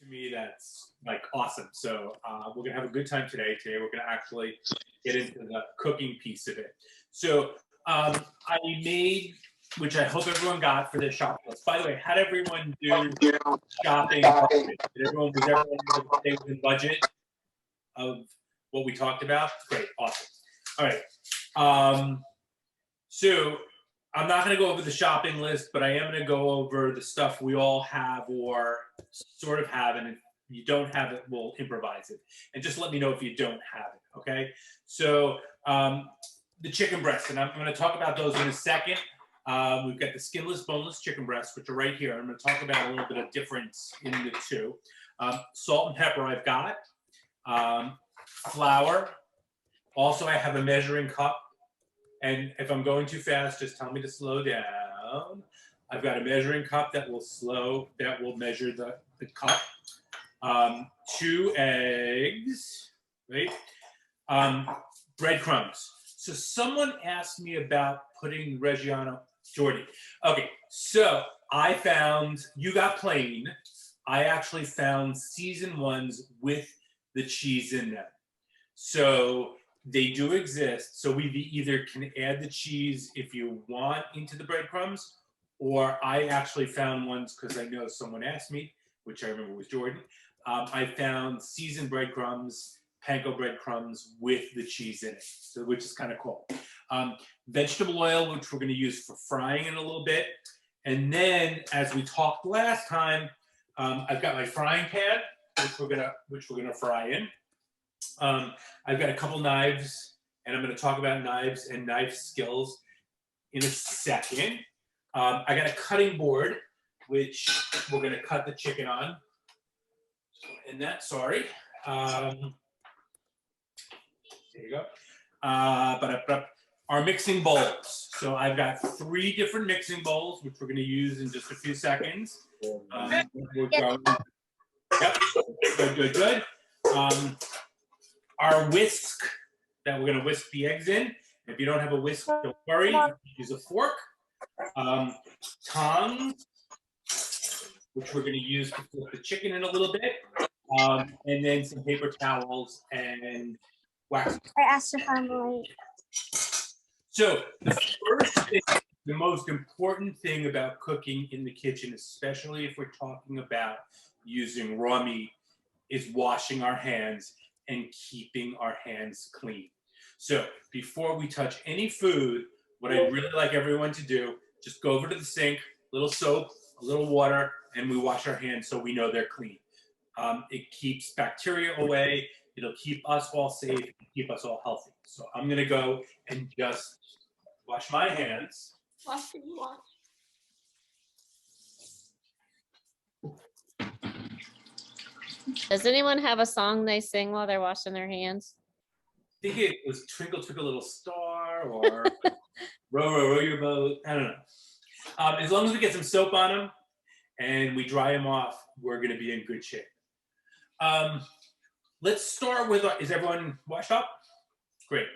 to me that's like awesome. So we're gonna have a good time today. Today we're gonna actually get into the cooking piece of it. So I made, which I hope everyone got for their shopping list. By the way, how did everyone do shopping? Did everyone able to stay within budget of what we talked about? Great, awesome. All right. So I'm not going to go over the shopping list, but I am going to go over the stuff we all have or sort of have, and if you don't have it, we'll improvise it. And just let me know if you don't have it, okay? So the chicken breasts, and I'm going to talk about those in a second. We've got the skinless, boneless chicken breasts, which are right here. I'm going to talk about a little bit of difference in the two. Salt and pepper I've got. Flour. Also, I have a measuring cup. And if I'm going too fast, just tell me to slow down. I've got a measuring cup that will measure the cup. 2 eggs, right? Breadcrumbs. So someone asked me about putting Reggiano, Jordy. Okay, so I found, you got plain. I actually found seasoned ones with the cheese in them. So they do exist. So we either can add the cheese if you want into the breadcrumbs, or I actually found ones because I know someone asked me, which I remember was Jordan. I found seasoned breadcrumbs, panko breadcrumbs with the cheese in it, so which is kind of cool. Vegetable oil, which we're going to use for frying in a little bit. And then, as we talked last time, I've got my frying pan, which we're gonna fry in. I've got a couple knives, and I'm going to talk about knives and knife skills in a second. I got a cutting board, which we're going to cut the chicken on. And that, sorry. There you go. Our mixing bowls. So I've got 3 different mixing bowls, which we're going to use in just a few seconds. We're going. Yep. Good. Our whisk that we're going to whisk the eggs in. If you don't have a whisk, don't worry. Use a fork. Tongs, which we're going to use to flip the chicken in a little bit. And then some paper towels and wax. I asked if I'm late. So the first thing, the most important thing about cooking in the kitchen, especially if we're talking about using raw meat, is washing our hands and keeping our hands clean. So before we touch any food, what I'd really like everyone to do, just go over to the sink, a little soap, a little water, and we wash our hands so we know they're clean. It keeps bacteria away. It'll keep us all safe and keep us all healthy. So I'm gonna go and just wash my hands. Wash. Does anyone have a song they sing while they're washing their hands? I think it was Twinkle Twinkle Little Star or Row Row Row Your Boat. I don't know. As long as we get some soap on them and we dry them off, we're going to be in good shape. Let's start with is everyone washed up? Great.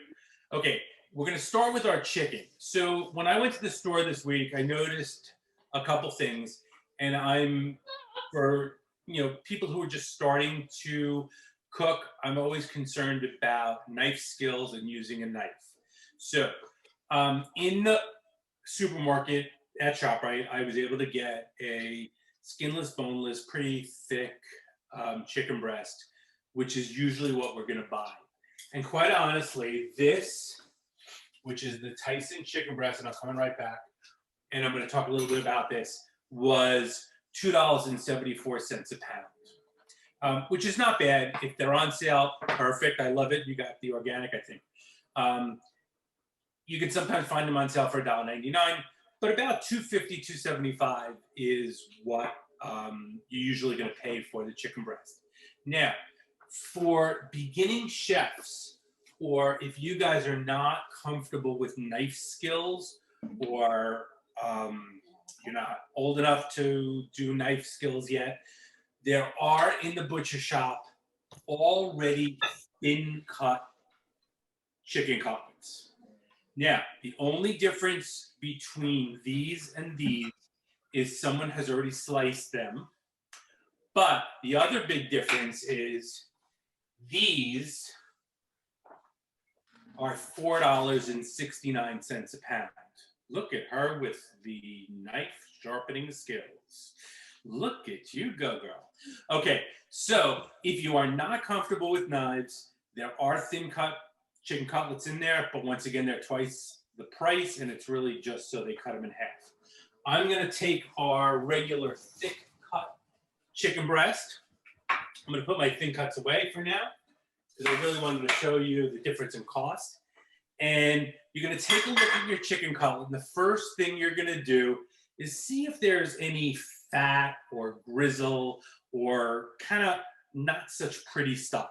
Okay, we're going to start with our chicken. So when I went to the store this week, I noticed a couple things, and for people who are just starting to cook, I'm always concerned about knife skills and using a knife. So in the supermarket at ShopRite, I was able to get a skinless, boneless, pretty thick chicken breast, which is usually what we're going to buy. And quite honestly, this, which is the Tyson chicken breast, and I'm coming right back, and I'm going to talk a little bit about this, was $2.74 a pound, which is not bad. If they're on sale, perfect. I love it. You got the organic, I think. You can sometimes find them on sale for $1.99, but about $2.50, $2.75 is what you're usually going to pay for the chicken breast. Now, for beginning chefs, or if you guys are not comfortable with knife skills, or you're not old enough to do knife skills yet, there are in the butcher shop already thin cut chicken cutlets. Now, the only difference between these and these is someone has already sliced them, But the other big difference is these are $4.69 a pound. Look at her with the knife sharpening skills. Look at you go, girl. Okay, so if you are not comfortable with knives, there are thin cut chicken cutlets in there, but once again, they're twice the price, and it's really just so they cut them in half. I'm gonna take our regular thick cut chicken breast. I'm gonna put my thin cuts away for now, because I really wanted to show you the difference in cost. And you're gonna take a look at your chicken cutlet, and the first thing you're gonna do is see if there's any fat or grizzle or kind of not such pretty stuff.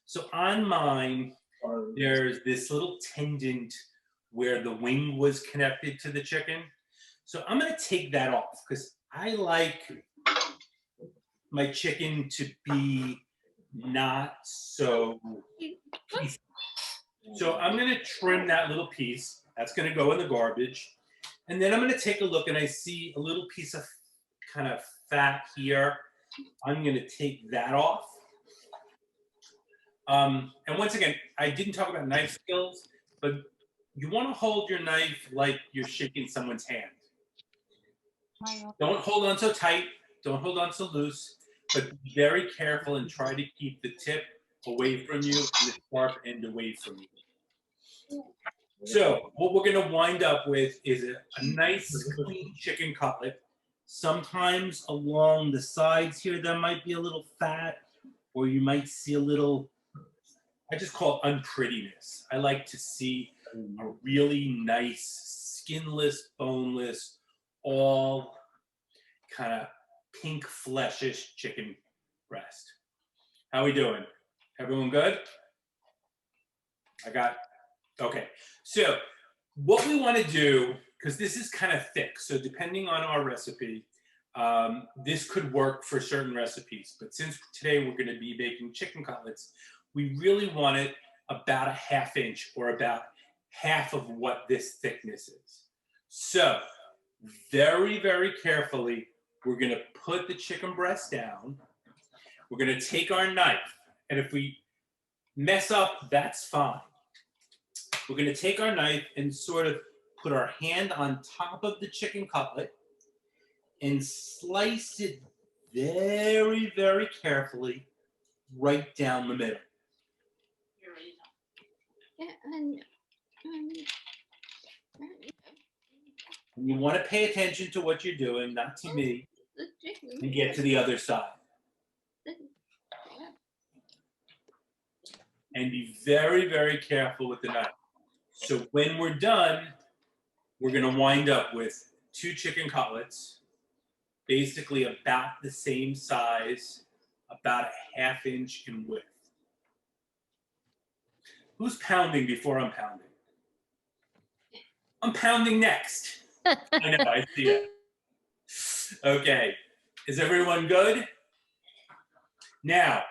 So on mine, there's this little tendon where the wing was connected to the chicken. So I'm gonna take that off because I like my chicken to be not so piece. So I'm gonna trim that little piece. That's gonna go in the garbage. And then I'm gonna take a look and I see a little piece of kind of fat here. I'm gonna take that off. And once again, I didn't talk about knife skills, but you wanna hold your knife like you're shaking someone's hand. Don't hold on so tight, don't hold on so loose, but be very careful and try to keep the tip away from you and the sharp end away from you. So what we're gonna wind up with is a nice clean chicken cutlet. Sometimes along the sides here, there might be a little fat, or you might see a little, I just call it unprettiness. I like to see a really nice, skinless, boneless, all kind of pink fleshish chicken breast. How we doing? Everyone good? Okay. So what we want to do, because this is kind of thick, so depending on our recipe, this could work for certain recipes. But since today we're going to be making chicken cutlets, we really want it about a ½ inch or about half of what this thickness is. So very, very carefully, we're going to put the chicken breast down. We're going to take our knife, and if we mess up, that's fine. We're going to take our knife and sort of put our hand on top of the chicken cutlet and slice it very, very carefully right down the middle. And you want to pay attention to what you're doing, not to me, and get to the other side. And be very, very careful with the knife. So when we're done, we're going to wind up with 2 chicken cutlets, basically about the same size, about a ½ inch in width. Who's pounding before I'm pounding? I'm pounding next. I know, I see it. Okay, is everyone good? Now,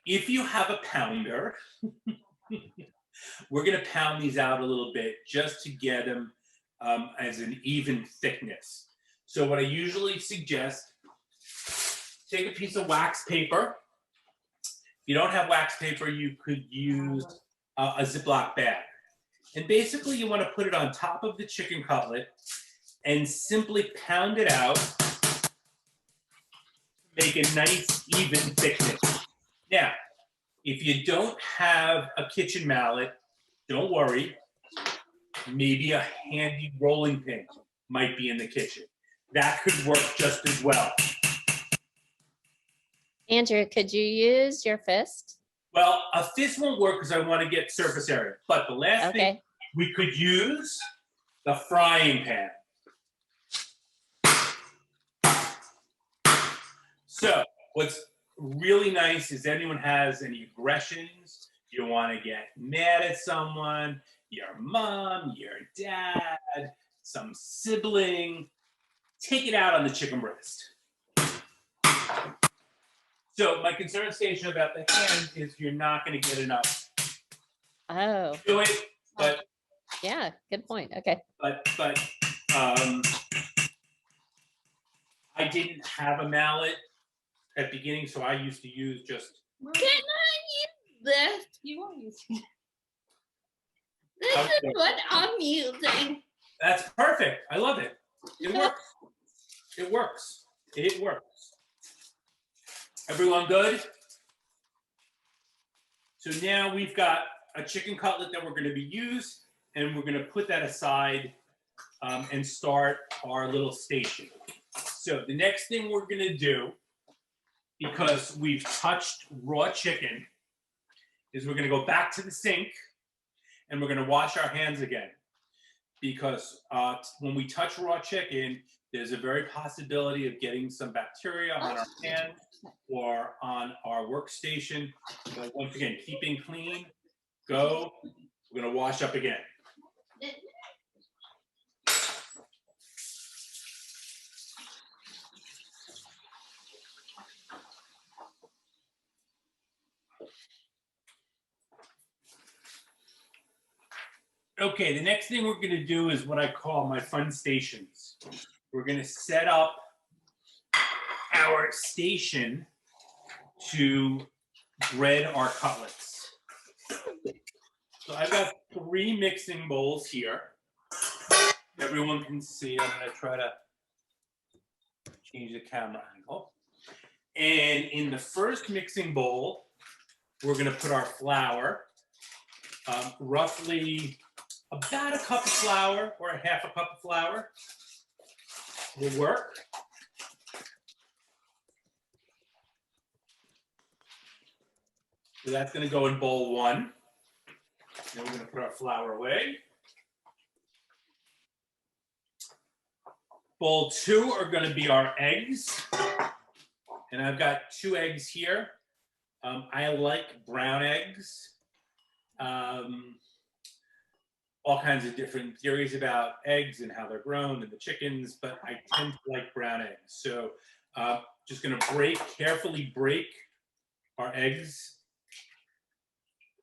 if you have a pounder, we're gonna pound these out a little bit just to get them as an even thickness. So what I usually suggest, take a piece of wax paper. If you don't have wax paper, you could use a Ziploc bag. And basically you wanna put it on top of the chicken cutlet and simply pound it out to make a nice even thickness. Now, if you don't have a kitchen mallet, don't worry. Maybe a handy rolling pin might be in the kitchen. That could work just as well. Andrew, could you use your fist? Well, a fist won't work because I want to get surface area. But the last thing, we could use the frying pan. So what's really nice is anyone has any aggressions, you want to get mad at someone, your mom, your dad, some sibling, take it out on the chicken breast. So my concern station about the hand is you're not going to get enough. Oh. Do it, but yeah, good point. Okay. But I didn't have a mallet, at the beginning, so I used to use just. Can I use this? You are using it. This is what I'm using. That's perfect. I love it. It works. It works. It works. Everyone good? So now we've got a chicken cutlet that we're going to be used, and we're going to put that aside and start our little station. So the next thing we're going to do, because we've touched raw chicken, is we're going to go back to the sink and we're going to wash our hands again. Because when we touch raw chicken, there's a very possibility of getting some bacteria on our hands or on our workstation. So once again, keeping clean, go. We're going to wash up again. Okay, the next thing we're going to do is what I call my fun stations. We're going to set up our station to bread our cutlets. So I've got 3 mixing bowls here. Everyone can see. I'm going to try to change the camera angle. And in the first mixing bowl, we're going to put our flour, roughly about a cup of flour or a half a cup of flour will work. So that's going to go in bowl 1. Then we're going to put our flour away. Bowl 2 are going to be our eggs. And I've got 2 eggs here. I like brown eggs. All kinds of different theories about eggs and how they're grown and the chickens, but I tend to like brown eggs. So just going to carefully break our eggs.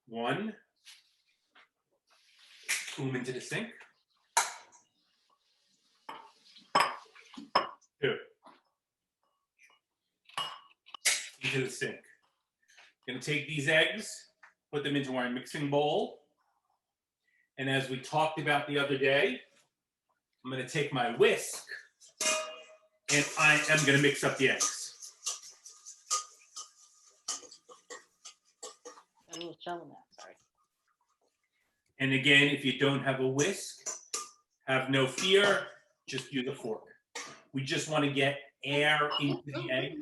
1. Put them into the sink. 2. Into the sink. Going to take these eggs, put them into our mixing bowl. And as we talked about the other day, I'm going to take my whisk and I am going to mix up the eggs. I will show that. Sorry. And again, if you don't have a whisk, have no fear, just use a fork. We just want to get air into the eggs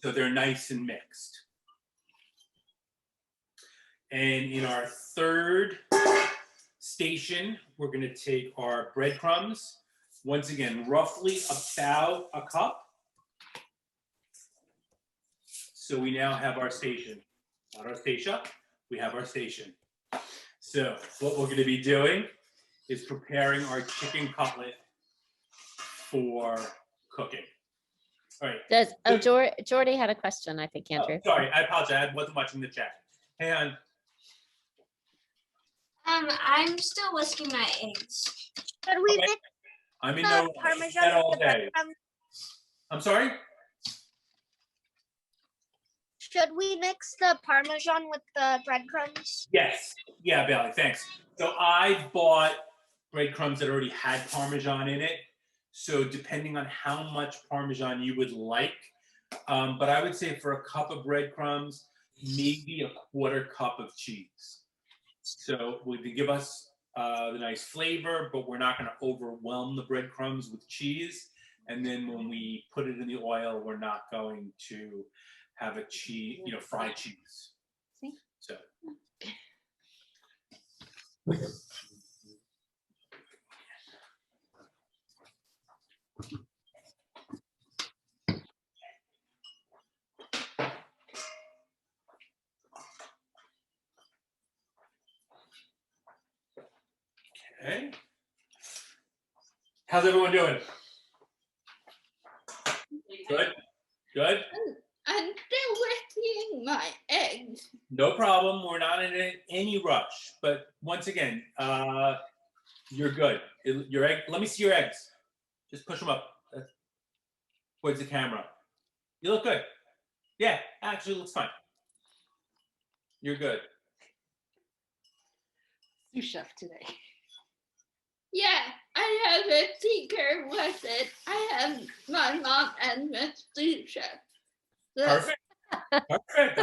so they're nice and mixed. And in our third station, we're going to take our breadcrumbs. Once again, roughly about a cup. So we now have our station. Not our station, we have our station. So what we're going to be doing is preparing our chicken cutlet for cooking. All right. Jordy had a question, I think, Andrew. Oh, sorry, I apologize. I wasn't watching the chat. Hang on. I'm still whisking my eggs. Should we Okay. mix I'm in the no Parmesan all with the day. breadcrumbs? I'm sorry? Should we mix the Parmesan with the breadcrumbs? Yes. Yeah, Bailey, thanks. So I bought breadcrumbs that already had Parmesan in it. So depending on how much Parmesan you would like, but I would say for a cup of breadcrumbs, maybe a 1/4 cup of cheese. So would give us the nice flavor, but we're not going to overwhelm the breadcrumbs with cheese. And then when we put it in the oil, we're not going to have a cheese, fried cheese. See? So. Okay. How's everyone doing? Good? Good? I'm still whisking my eggs. No problem. We're not in any rush. But once again, you're good. Your egg. Let me see your eggs. Just push them up towards the camera. You look good. Yeah, actually looks fine. You're good. Sous chef today. Yeah, I have a secret with it. I have my mom and Miss Lucia. Perfect. Perfect.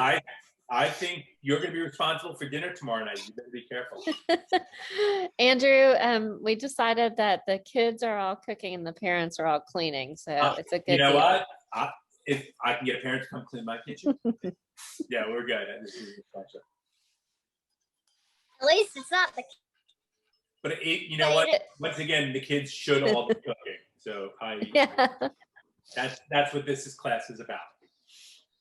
I think you're going to be responsible for dinner tomorrow night. You better be careful. Andrew, we decided that the kids are all cooking and the parents are all cleaning, so it's a good You know deal. what? If I can get a parent to come clean my kitchen, yeah, we're good. This is a pleasure. At least it's not the But you know what? Once again, the kids should all be cooking. So Yeah. that's what this class is about.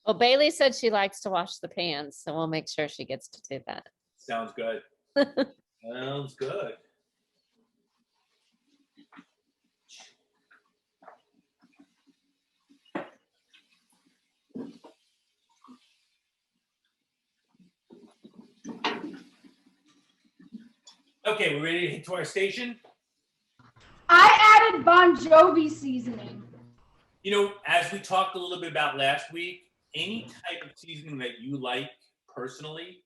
Well, Bailey said she likes to wash the pans, so we'll make sure she gets to do that. Sounds good. Sounds good. Okay, we're ready to hit to our station. I added Bon Jovi seasoning. You know, as we talked a little bit about last week, any type of seasoning that you like personally,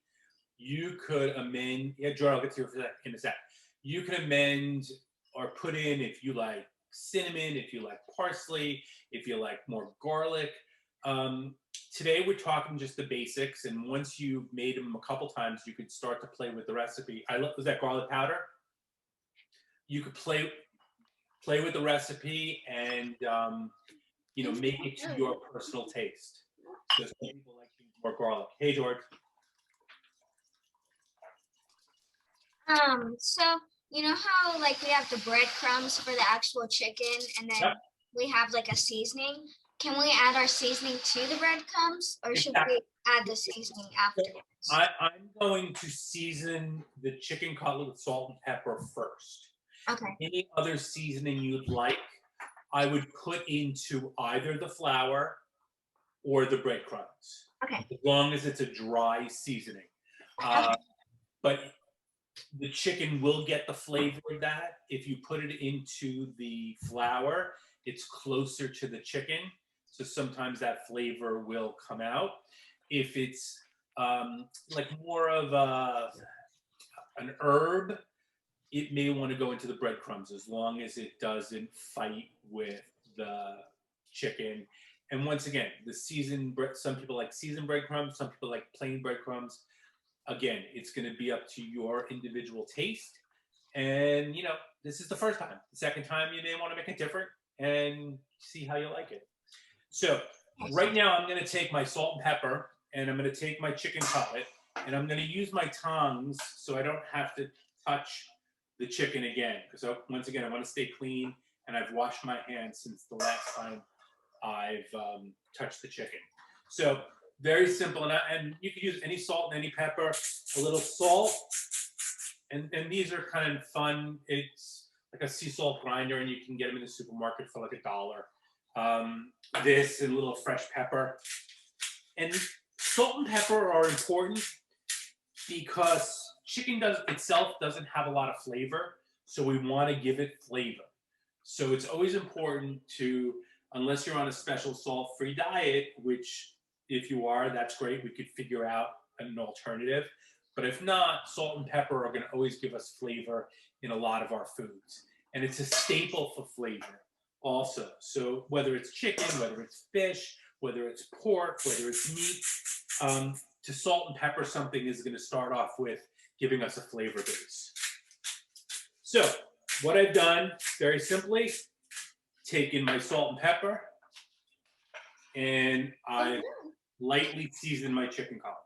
you could amend. Yeah, Jordan, I'll get to you in a sec. You can amend or put in if you like cinnamon, if you like parsley, if you like more garlic. Today we're talking just the basics, and once you've made them a couple times, you could start to play with the recipe. Was that garlic powder? You could play with the recipe and make it to your personal taste. So some people like to use more garlic. Hey, George. So you know how like we have the breadcrumbs for the actual chicken, and then we have like a seasoning. Can we add our seasoning to the breadcrumbs, or should we add the seasoning afterwards? I'm going to season the chicken cutlet with salt and pepper first. Okay. Any other seasoning you'd like, I would put into either the flour or the breadcrumbs. Okay. As long as it's a dry seasoning. But the chicken will get the flavor of that. If you put it into the flour, it's closer to the chicken. So sometimes that flavor will come out. If it's like more of an herb, it may want to go into the breadcrumbs as long as it doesn't fight with the chicken. And once again, the seasoned bread, some people like seasoned breadcrumbs, some people like plain breadcrumbs. Again, it's going to be up to your individual taste. And, this is the first time. The second time, you may want to make it different and see how you like it. So right now, I'm going to take my salt and pepper, and I'm going to take my chicken cutlet, and I'm going to use my tongs so I don't have to touch the chicken again. Because once again, I want to stay clean, and I've washed my hands since the last time I've touched the chicken. So very simple, and you can use any salt and any pepper, a little salt, and these are kind of fun. It's like a sea salt grinder, and you can get them in the supermarket for like $1. This and a little fresh pepper. And salt and pepper are important because chicken itself doesn't have a lot of flavor, so we want to give it flavor. So it's always important to, unless you're on a special salt-free diet, which if you are, that's great. We could figure out an alternative. But if not, salt and pepper are going to always give us flavor in a lot of our foods. And it's a staple for flavor also. So whether it's chicken, whether it's fish, whether it's pork, whether it's meat, to salt and pepper something is going to start off with giving us a flavor base. So what I've done, very simply, taken my salt and pepper, and I lightly seasoned my chicken cutlet.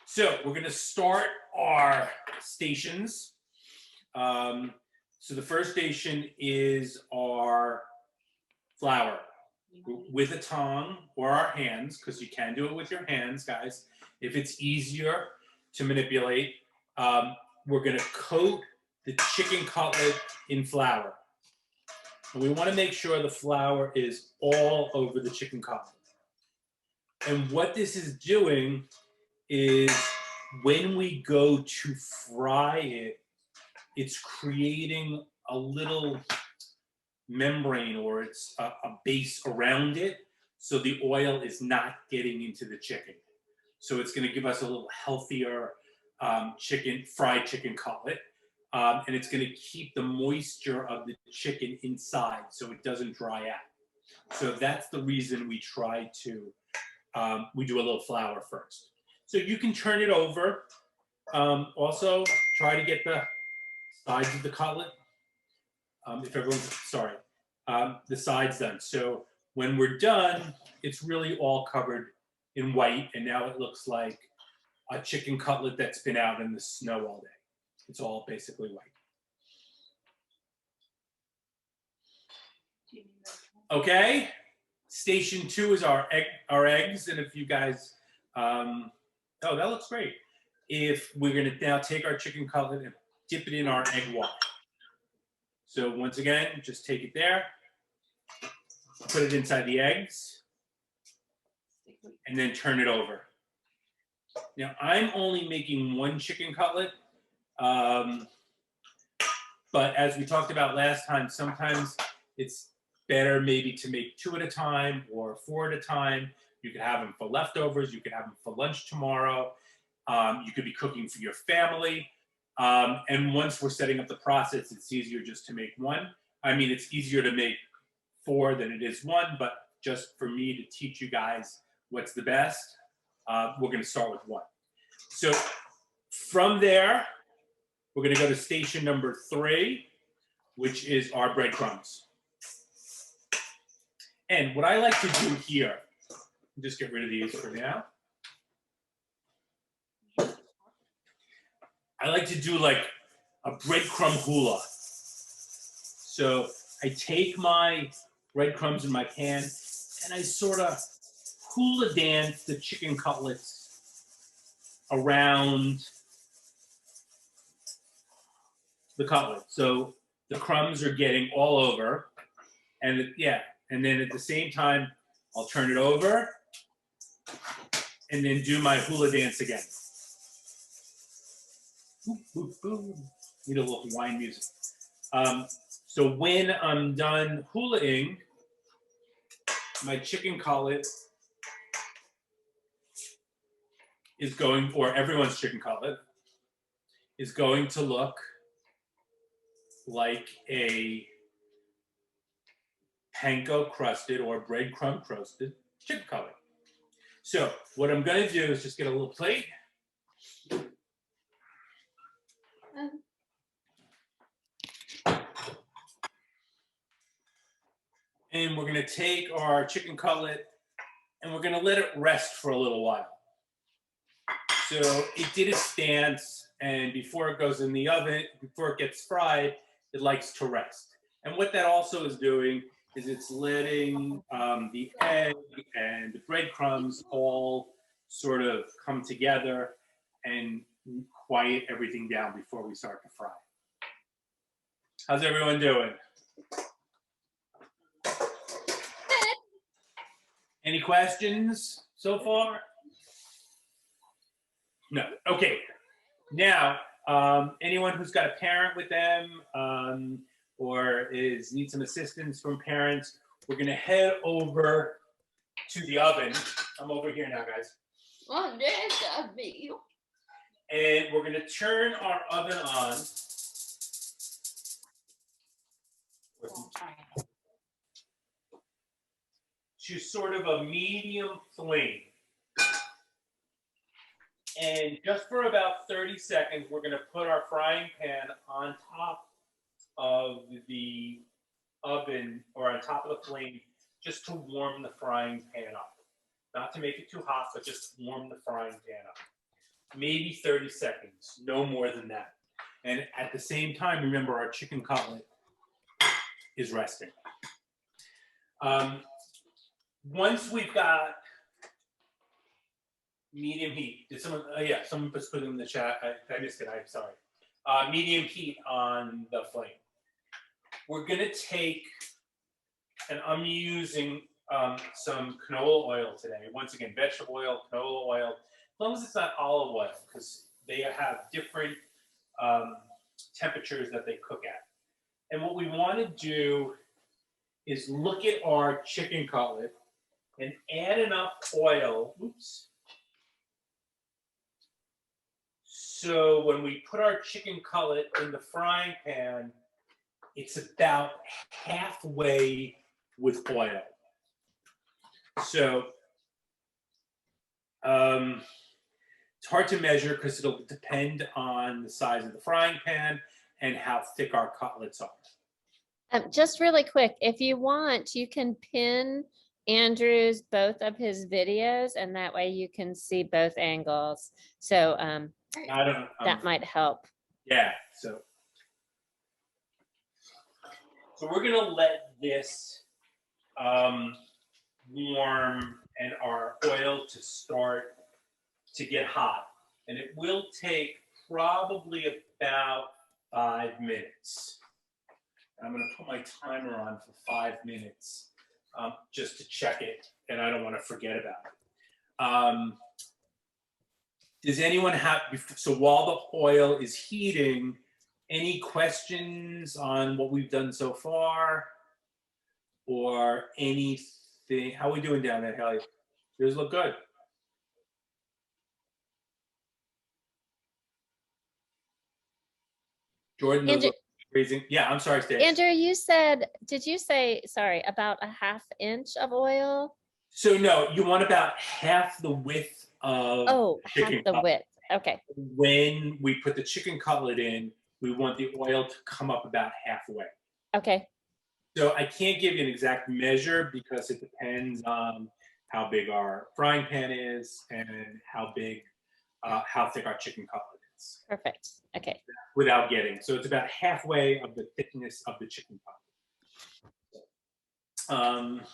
So we're going to start our stations. So the first station is our flour with a tongue or our hands, because you can do it with your hands, guys. If it's easier to manipulate, we're going to coat the chicken cutlet in flour. And we want to make sure the flour is all over the chicken cutlet. And what this is doing is when we go to fry it, it's creating a little membrane, or it's a base around it. so the oil is not getting into the chicken. So it's going to give us a little healthier fried chicken cutlet. And it's going to keep the moisture of the chicken inside so it doesn't dry out. So that's the reason we try to, we do a little flour first. So you can turn it over. Also, try to get the sides of the cutlet, if everyone's, sorry, the sides done. So when we're done, it's really all covered in white, and now it looks like a chicken cutlet that's been out in the snow all day. It's all basically white. Okay, station 2 is our eggs, and if you guys, oh, that looks great. If we're gonna now take our chicken cutlet and dip it in our egg white. So once again, just take it there, put it inside the eggs, and then turn it over. Now I'm only making 1 chicken cutlet, but as we talked about last time, sometimes it's better maybe to make 2 at a time or 4 at a time. You could have them for leftovers, you could have them for lunch tomorrow. You could be cooking for your family. And once we're setting up the process, it's easier just to make 1. I mean, it's easier to make 4 than it is 1, but just for me to teach you guys what's the best, we're going to start with 1. So from there, we're going to go to station number 3, which is our breadcrumbs. And what I like to do here, just get rid of these for now. I like to do like a breadcrumb hula. So I take my breadcrumbs in my pan and I sort of hula dance the chicken cutlets around the cutlet. So the crumbs are getting all over. And yeah, and then at the same time, I'll turn it over and then do my hula dance again. Boop, boop, boop. Need a little wine music. So when I'm done hulaing, my chicken cutlet is going, or everyone's chicken cutlet, is going to look like a panko crusted or breadcrumb crusted chicken cutlet. So what I'm going to do is just get a little plate. And we're going to take our chicken cutlet and we're going to let it rest for a little while. So it did its dance, and before it goes in the oven, before it gets fried, it likes to rest. And what that also is doing is it's letting the egg and the breadcrumbs all sort of come together and quiet everything down before we start to fry. How's everyone doing? Any questions so far? No. Okay. Now, anyone who's got a parent with them or needs some assistance from parents, we're going to head over to the oven. I'm over here now, guys. Oh, there's a video. And we're going to turn our oven on. To sort of a medium flame. And just for about 30 seconds, we're going to put our frying pan on top of the oven or on top of the flame just to warm the frying pan up. Not to make it too hot, but just warm the frying pan up. Maybe 30 seconds, no more than that. And at the same time, remember our chicken cutlet is resting. Once we've got medium heat, did someone, yeah, someone just put it in the chat. I missed it, I'm sorry. Medium heat on the flame. We're gonna take, and I'm using some canola oil today. Once again, vegetable oil, canola oil, as long as it's not olive oil, because they have different temperatures that they cook at. And what we wanna do is look at our chicken cutlet and add enough oil. Oops. So when we put our chicken cutlet in the frying pan, it's about halfway with oil. So it's hard to measure because it'll depend on the size of the frying pan and how thick our cutlets are. Just really quick, if you want, you can pin Andrew's both of his videos, and that way you can see both angles. So I don't know. that might help. Yeah. So we're gonna let this warm and our oil to start to get hot, and it will take probably about 5 minutes. I'm going to put my timer on for 5 minutes just to check it, and I don't want to forget about it. Does anyone have, so while the oil is heating, any questions on what we've done so far? Or anything? How are we doing down there, Kelly? Yours look good. Jordan, those Andrew- look raising. Yeah, I'm sorry, Stacey. Andrew, you said, did you say, sorry, about a 1/2 inch of oil? So no, you want about half the width of Oh, chicken half the cutlet. width. Okay. When we put the chicken cutlet in, we want the oil to come up about halfway. Okay. So I can't give you an exact measure because it depends on how big our frying pan is and how thick our chicken cutlet is. Perfect. Okay. Without getting, so it's about halfway of the thickness of the chicken cutlet.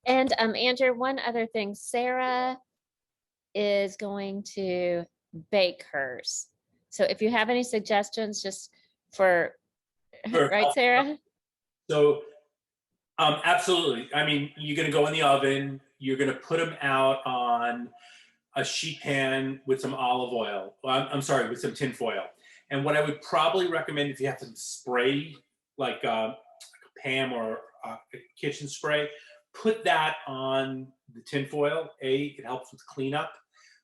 And Andrew, one other thing, Sarah is going to bake hers. So if you have any suggestions just for right, Sarah? So absolutely. I mean, you're gonna go in the oven, you're gonna put them out on a sheet pan with some olive oil. Well, I'm sorry, with some tin foil. And what I would probably recommend if you have some spray, like a Pam or a kitchen spray, put that on the tin foil. It helps with cleanup,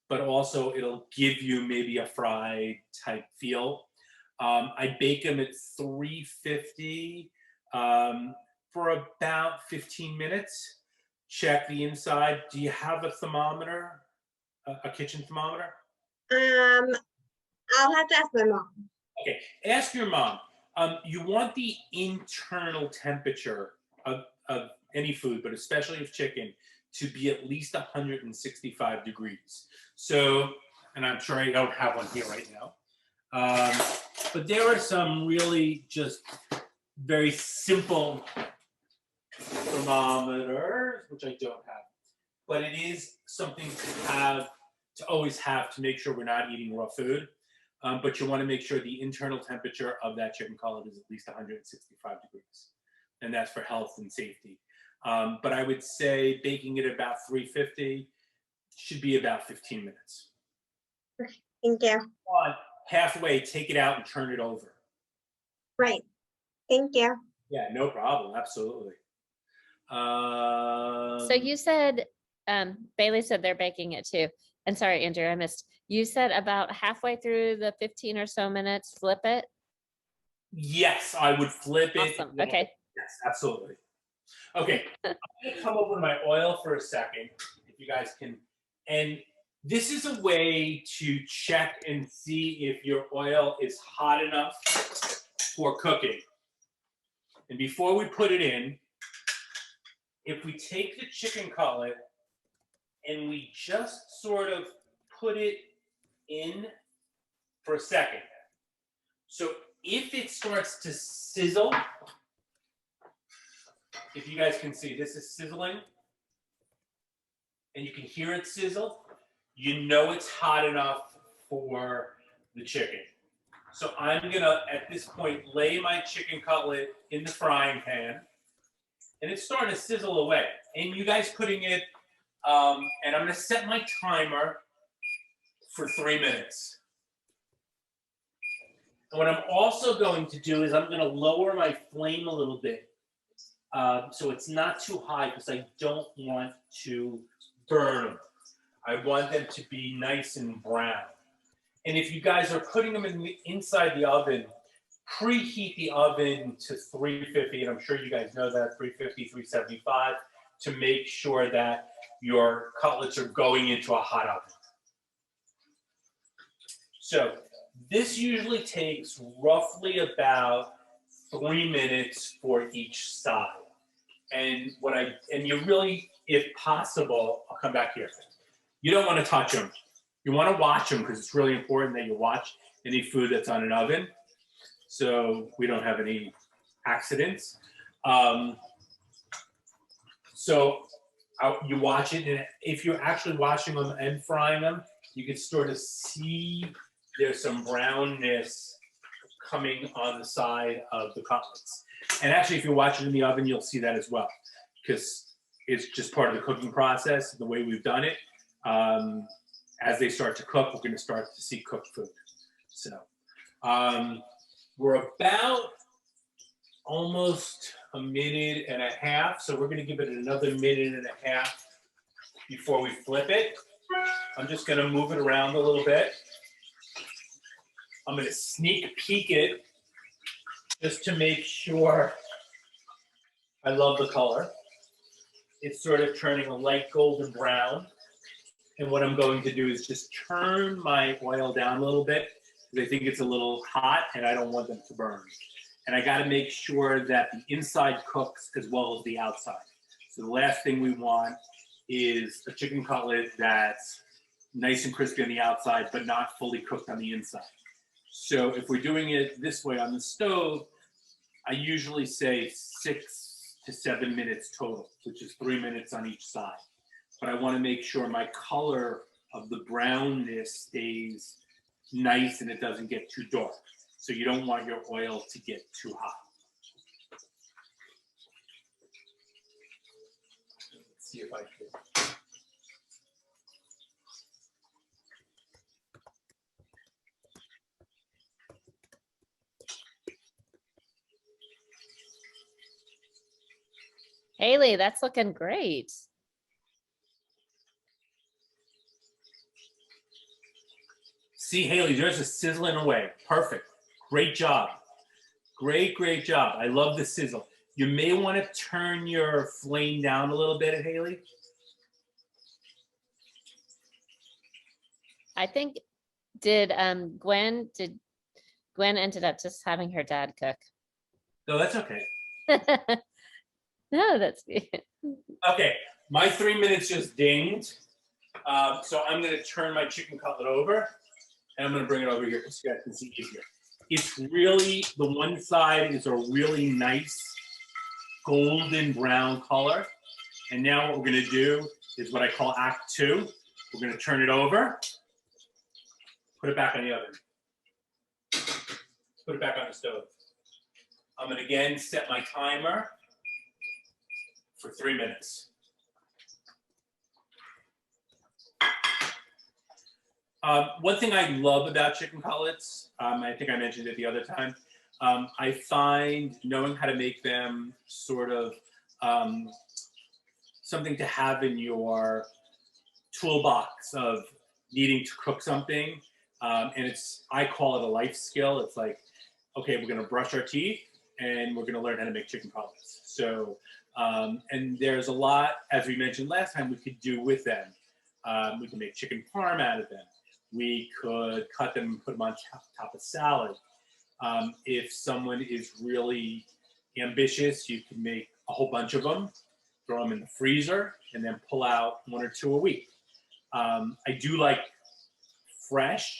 but also it'll give you maybe a fried type feel. I bake them at 350 for about 15 minutes. Check the inside. Do you have a thermometer, a kitchen thermometer? I'll have to ask my mom. Okay, ask your mom. You want the internal temperature of any food, but especially of chicken, to be at least 165 degrees. So, and I'm sure I don't have one here right now. But there are some really just very simple thermometers, which I don't have. But it is something to always have to make sure we're not eating raw food. But you want to make sure the internal temperature of that chicken cutlet is at least 165 degrees. And that's for health and safety. But I would say baking it at about 350 should be about 15 minutes. Thank you. Halfway, take it out and turn it over. Right. Thank you. Yeah, no problem. Absolutely. So you said, Bailey said they're baking it too. And sorry, Andrew, I missed. You said about halfway through the 15 or so minutes, flip it. Yes, I would flip it. Awesome. Okay. Yes, absolutely. Okay, I'm gonna come over to my oil for a second, if you guys can. And this is a way to check and see if your oil is hot enough for cooking. And before we put it in, if we take the chicken cutlet and we just sort of put it in for a second. So if it starts to sizzle, if you guys can see, this is sizzling, and you can hear it sizzle, you know it's hot enough for the chicken. So I'm gonna, at this point, lay my chicken cutlet in the frying pan, and it's starting to sizzle away. And you guys putting it, and I'm gonna set my timer for 3 minutes. And what I'm also going to do is I'm gonna lower my flame a little bit So it's not too high because I don't want to burn them. I want them to be nice and brown. And if you guys are putting them inside the oven, preheat the oven to 350, and I'm sure you guys know that, 350, 375, to make sure that your cutlets are going into a hot oven. So this usually takes roughly about 3 minutes for each side. And you really, if possible, I'll come back here. You don't want to touch them. You want to watch them because it's really important that you watch any food that's on an oven so we don't have any accidents. You watch it, and if you're actually washing them and frying them, you can sort of see there's some brownness coming on the side of the cutlets. And actually, if you watch it in the oven, you'll see that as well, because it's just part of the cooking process, the way we've done it. As they start to cook, we're going to start to see cooked food. So we're about almost a minute and a half, so we're going to give it another minute and a half before we flip it. I'm just going to move it around a little bit. I'm going to sneak peek it just to make sure. I love the color. It's sort of turning a light golden brown. And what I'm going to do is just turn my oil down a little bit because I think it's a little hot and I don't want them to burn. And I got to make sure that the inside cooks as well as the outside. So the last thing we want is a chicken cutlet that's nice and crispy on the outside but not fully cooked on the inside. So if we're doing it this way on the stove, I usually say 6 to 7 minutes total, which is 3 minutes on each side. But I want to make sure my color of the brownness stays nice and it doesn't get too dark. So you don't want your oil to get too hot. Let's see if I can. Haley, that's looking great. See, Haley, there's a sizzling away. Perfect. Great job. Great, great job. I love the sizzle. You may want to turn your flame down a little bit, Haley. I think, did Gwen ended up just having her dad cook? No, that's okay. No, that's good. Okay, my 3 minutes just dinged. So I'm going to turn my chicken cutlet over. And I'm going to bring it over here so you guys can see easier. It's really, the one side is a really nice golden brown color. And now what we're going to do is what I call Act 2. We're going to turn it over, put it back on the oven, put it back on the stove. I'm going to again set my timer for 3 minutes. One thing I love about chicken cutlets, I think I mentioned it the other time, I find knowing how to make them sort of something to have in your toolbox of needing to cook something. And I call it a life skill. It's like, okay, we're going to brush our teeth and we're going to learn how to make chicken cutlets. So, and there's a lot, as we mentioned last time, we could do with them. We can make chicken parm out of them. We could cut them and put them on top of salad. If someone is really ambitious, you can make a whole bunch of them, throw them in the freezer, and then pull out 1 or 2 a week. I do like fresh,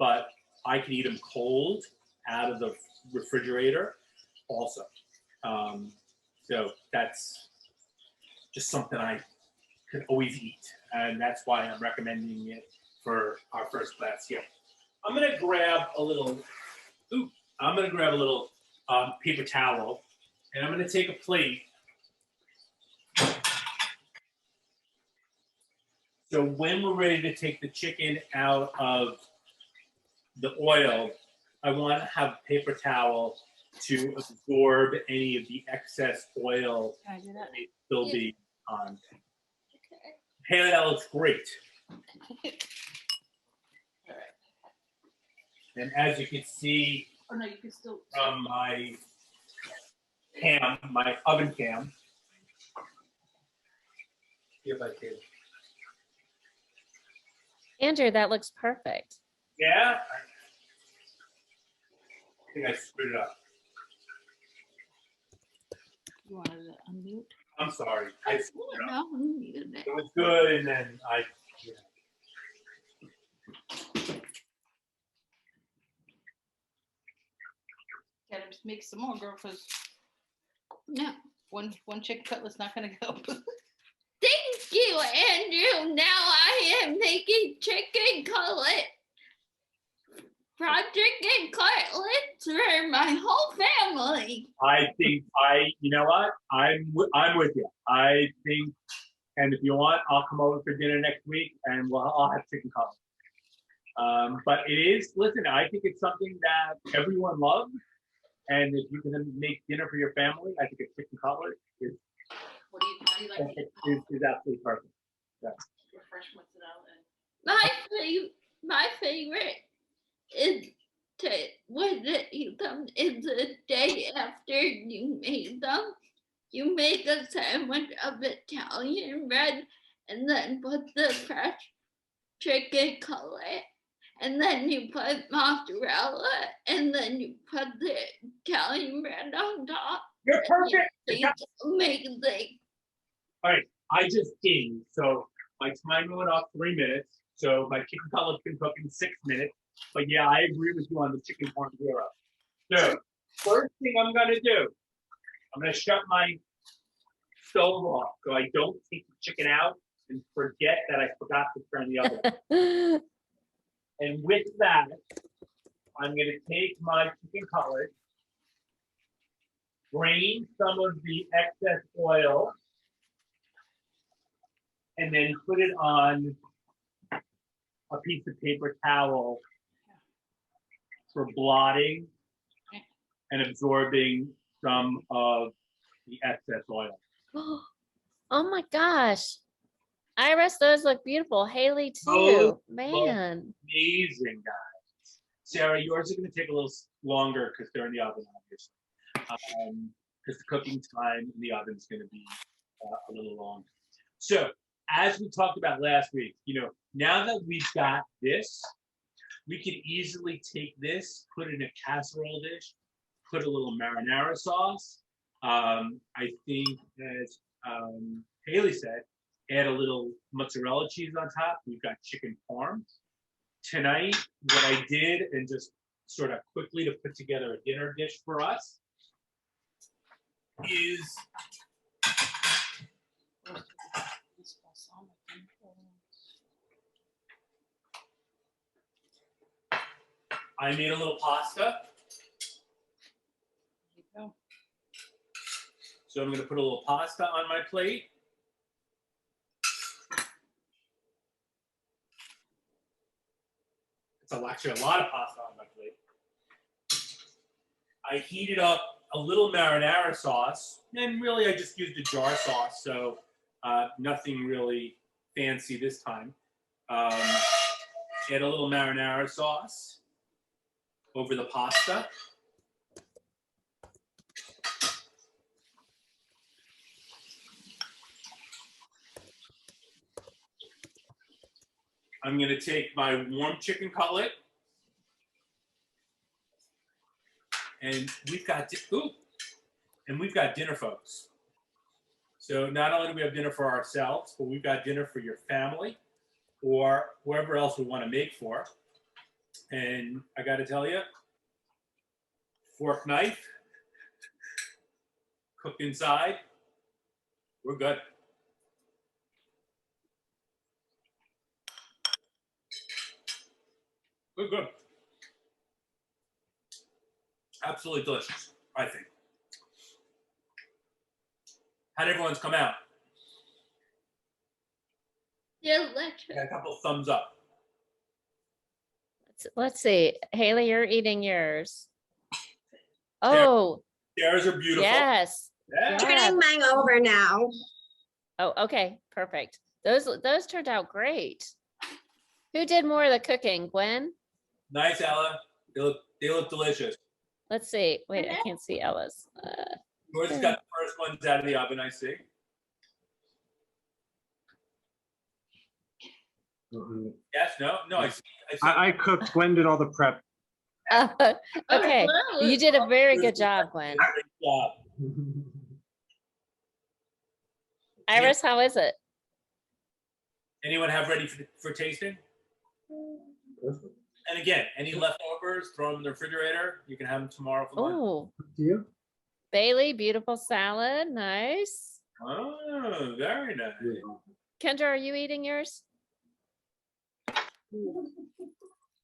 but I can eat them cold out of the refrigerator also. So that's just something I could always eat, and that's why I'm recommending it for our first class here. I'm gonna grab a little, paper towel, and I'm gonna take a plate. So when we're ready to take the chicken out of the oil, I want to have a paper towel to absorb any of the excess oil Can I do that? may still be on. Okay. Haley, that looks great. All right. And as you can see Oh, no, you can still. from my cam, my oven cam. If I can. Andrew, that looks perfect. Yeah. I think I screwed it up. You wanted to unmute? I'm sorry. I screwed it up. No, you did. It was good, and then I. Yeah. Gotta just make some more, girl, because No. one chicken cutlet's not gonna go. Thank you, Andrew. Now I am making chicken cutlet. Fried chicken cutlets for my whole family. I think you know what? I'm with you. I think, and if you want, I'll come over for dinner next week, and I'll have chicken cutlet. But it is, listen, I think it's something that everyone loves, and if you can make dinner for your family, I think a chicken cutlet is How do you like it? is absolutely perfect. Refresh what's it out and My favorite is when you come is the day after you made them. You make a sandwich of Italian bread and then put the fresh chicken cutlet, and then you put mozzarella, and then you put the Italian bread on top. You're perfect. It's amazing. All right, I just gained, so my timer went off 3 minutes. So my chicken cutlet's been cooking 6 minutes. But yeah, I agree with you on the chicken parm zero. So first thing I'm gonna do, I'm gonna shut my stove off so I don't take the chicken out and forget that I forgot to turn the oven. And with that, I'm gonna take my chicken cutlet, drain some of the excess oil, and then put it on a piece of paper towel for blotting and absorbing some of the excess oil. Oh my gosh. Iris, those look beautiful. Haley too. Oh, Man. Amazing, guys. Sarah, yours are going to take a little longer because they're in the oven, obviously. Because the cooking time in the oven is going to be a little long. So, as we talked about last week, now that we've got this, we can easily take this, put it in a casserole dish, put a little marinara sauce. I think, as Haley said, add a little mozzarella cheese on top. We've got chicken parm. Tonight, what I did, and just sort of quickly to put together a dinner dish for us, is I made a little pasta. So I'm going to put a little pasta on my plate. It's actually a lot of pasta on my plate. I heated up a little marinara sauce, and really I just used a jar sauce, so nothing really fancy this time. Add a little marinara sauce over the pasta. I'm going to take my warm chicken cutlet, and we've got dinner, folks. So not only do we have dinner for ourselves, but we've got dinner for your family or whoever else we want to make for. And I got to tell you, fork, knife, cooked inside, we're good. We're good. Absolutely delicious, I think. How'd everyone's come out? Delicious. Got a couple thumbs up. Let's see. Haley, you're eating yours. Oh, Theirs are beautiful. yes. Yeah. Turning mine over now. Oh, okay, perfect. Those turned out great. Who did more of the cooking? Gwen? Nice, Ella. They look delicious. Let's see. Wait, I can't see Ella's. Yours got the first ones out of the oven, I see. Yes, no, I see. I cooked. Gwen did all the prep. Okay, you did a very good job, Gwen. Great job. Iris, how is it? Anyone have ready for tasting? And again, any leftovers, throw them in the refrigerator. You can have them tomorrow for lunch. Oh, Do you? Bailey, beautiful salad. Nice. Oh, very nice. Kendra, are you eating yours?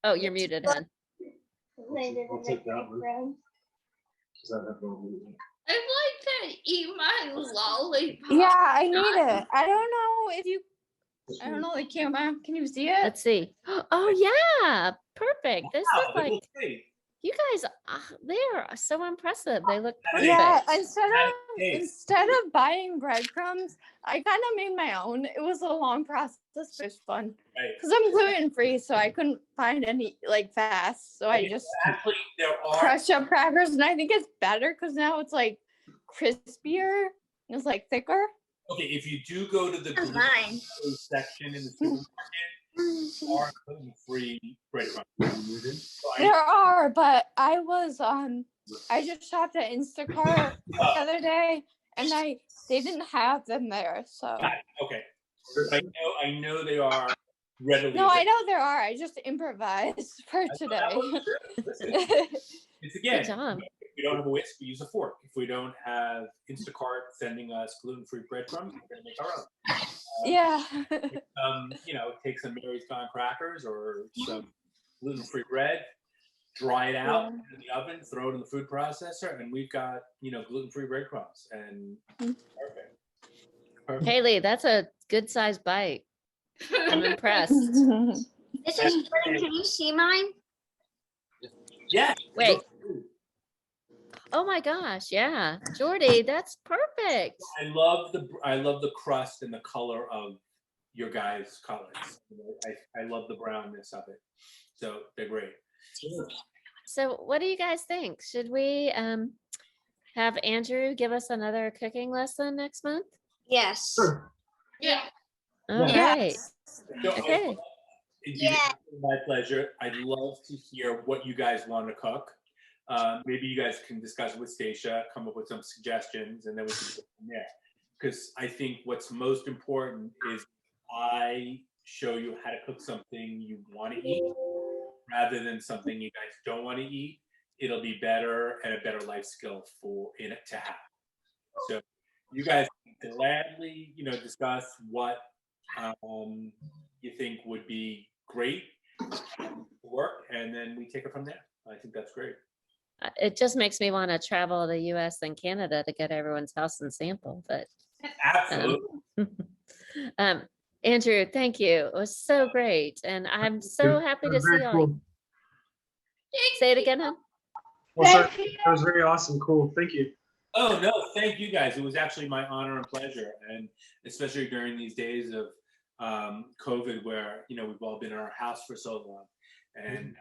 Oh, you're muted, hon. I'll take that one. Does that have all the- I'd like to eat my lollipop. Yeah, I need it. I don't know if you. I don't know the camera. Can you see it? Let's see. Oh, yeah. Perfect. This Wow, is they like, look great. you guys, they're so impressive. They look perfect. Yeah, Taste. instead of buying breadcrumbs, I kind of made my own. It was a long process, but it's fun Right. because I'm gluten free, so I couldn't find any like fast. So I just Actually, there are. crushed up crackers, and I think it's better because now it's like crispier. It's like thicker. Okay, if you do go to the That's gluten mine. free section in the supermarket, there are gluten-free breadcrumbs. So There are, but I was I just shopped at Instacart the other day, and they didn't have them there. So Got it. Okay, I know they are readily. no, I know there are. I just improvised for today. Listen, it's again. Good job. If we don't have a whisk, we use a fork. If we don't have Instacart sending us gluten-free breadcrumbs, we're gonna make our own. Yeah. Take some Mary's Gone crackers or some gluten-free bread, dry it out in the oven, throw it in the food processor, and we've got gluten-free breadcrumbs. And perfect. Haley, that's a good sized bite. I'm impressed. This is Can you see mine? Yeah. Wait. Oh my gosh, yeah. Jordy, that's perfect. I love the crust and the color of your guys' colors. I love the brownness of it. So they're great. So what do you guys think? Should we have Andrew give us another cooking lesson next month? Yes. Sure. Yeah. All right. So, Okay. Yeah. My pleasure. I'd love to hear what you guys want to cook. Maybe you guys can discuss it with Stacia, come up with some suggestions, and then we can go from there. Because I think what's most important is I show you how to cook something you want to eat rather than something you guys don't want to eat. It'll be better and a better life skill for it to have. So you guys can gladly, discuss what you think would be great to work, and then we take it from there. I think that's great. It just makes me want to travel the US and Canada to get everyone's house and sample, but Absolutely. Andrew, thank you. It was so great. And I'm so happy to see all you. Say it again, hon. Well, sorry, that was very awesome. Cool. Thank you. Oh, no, thank you guys. It was actually my honor and pleasure. And especially during these days of COVID where, we've all been in our house for so long. And